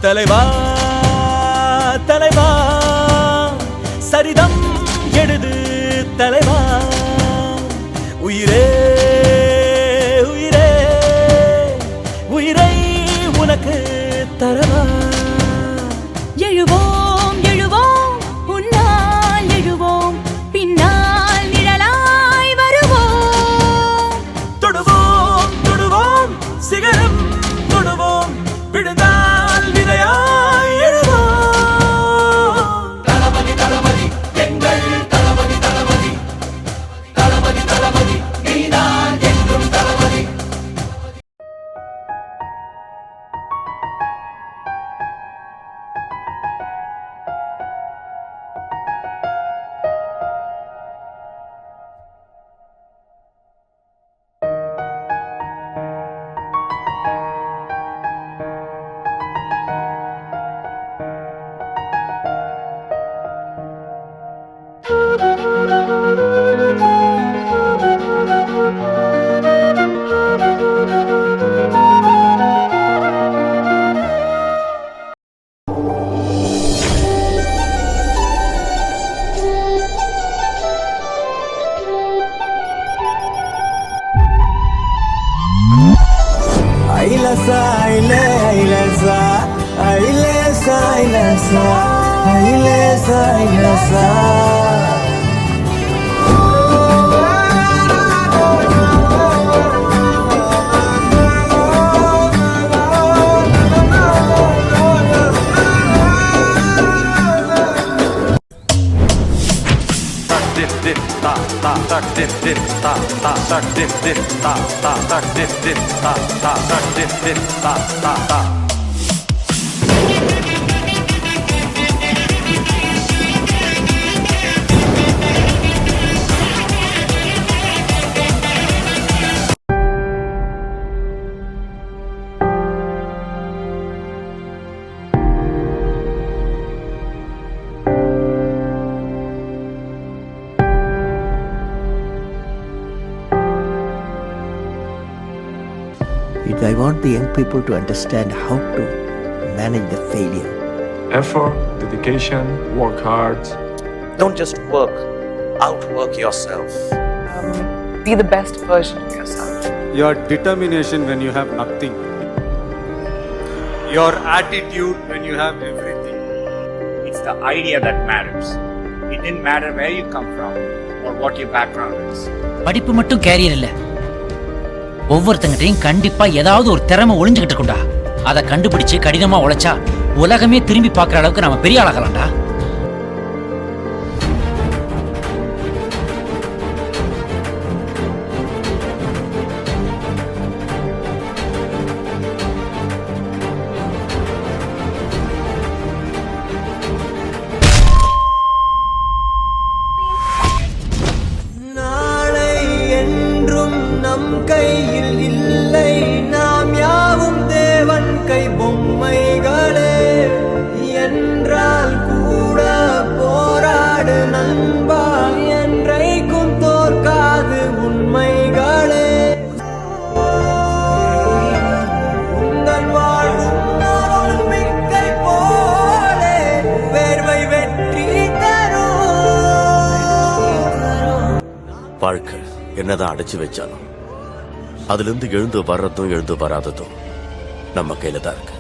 தலைவா தலைவா சரிதம் எழுது தலைவா உயிரே உயிரே உயிரை உனக்கு தரவா எழுவோம் எழுவோம் உன்னால் எழுவோம் பின்னால் நிழலாய் வருவோம் தொடுவோம் தொடுவோம் சிகரம் தொடுவோம் விழுந்தால் விதையாய் எழுவோம் தளபதி தளபதி எங்கள் தளபதி தளபதி தளபதி தளபதி நீதான் என்றும் தளபதி Ailasa, ailasa, ailasa, ailasa, ailasa, ailasa. I want the young people to understand how to manage the failure. Effort, dedication, work hard. Don't just work, outwork yourself. Be the best version of yourself. Your determination when you have nothing. Your attitude when you have everything. It's the idea that matters. It didn't matter where you come from or what your background is. படிப்பு மட்டும் carrier இல்ல, ஒவ்வொருத்தங்கிட்டையும் கண்டிப்பா ஏதாவது ஒரு திறமை ஒளிஞ்சுகிட்டு இருக்கும்டா. அதை கண்டுபிடிச்சு கடினமா உழைச்சா உலகமே திரும்பி பார்க்குற அளவுக்கு நம்ம பெரிய ஆளாகலாம்டா. நாளை என்றும் நம் கையில் இல்லை, நாம் யாவும் தேவன் கை பொம்மைகளே. என்றால் கூட போராடு நண்பா, என்றைக்கும் தோற்காது உண்மைகளே. உங்கள் வாழும் நம்பிக்கை போலே வேர்வை வெற்றி தரும். வாழ்க்கை என்னதான் அடைச்சு வச்சாலும் அதிலிருந்து எழுந்து வர்றதும் எழுந்து வராததும் நம்ம கையில தான் இருக்கு.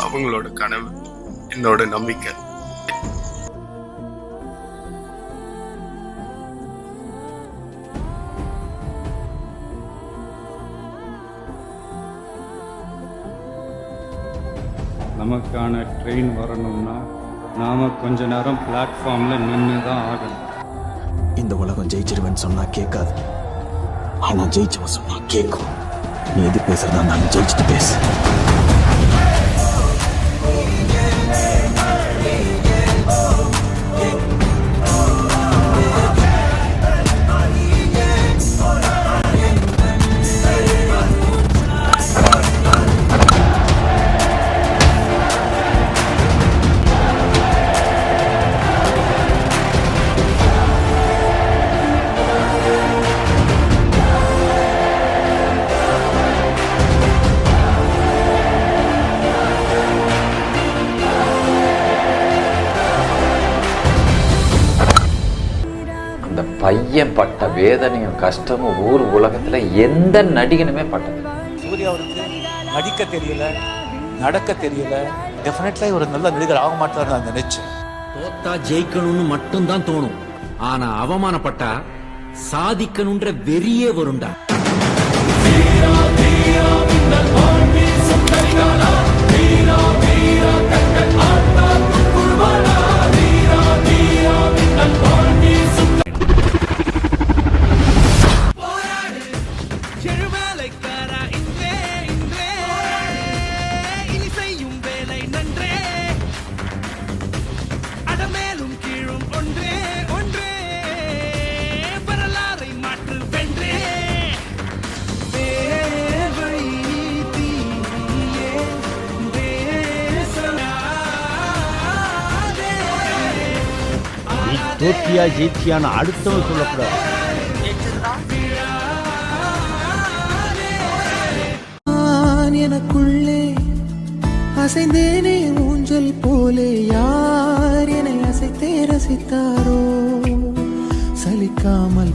அவங்களோட கனவு, என்னோட நம்பிக்கை. நமக்கான ட்ரெயின் வரணும்னா நாம கொஞ்ச நேரம் பிளாட்ஃபார்ம்ல நின்று தான் ஆகணும். இந்த உலகம் ஜெயிச்சிருவேன்னு சொன்னா கேட்காது, ஆனா ஜெயிச்சவன் சொன்னா கேட்கும். நீ எது பேசுறதா நான் ஜெயிச்சுட்டு பேசு. அந்த பையன் பட்ட வேதனையும் கஷ்டமும் ஊர் உலகத்துல எந்த நடிகனுமே பட்டது. சூர்யாவுக்கு நடிக்க தெரியல, நடக்க தெரியல. டெஃபினெட்லி ஒரு நல்ல நடிகர் ஆக மாட்டார் நான் நினைச்சேன். தோத்தா ஜெயிக்கணும்னு மட்டும்தான் தோணும், ஆனா அவமானப்பட்டா சாதிக்கணும்ன்ற வெறியே வரும்டா. தோத்தியா ஜெயிச்சியான அடுத்தவன் சொல்லக்கூடாது. எனக்குள்ளே அசைந்தேனே ஊஞ்சல் போலே, யார் என்னை அசைத்தே ரசித்தாரோ, சலிக்காமல்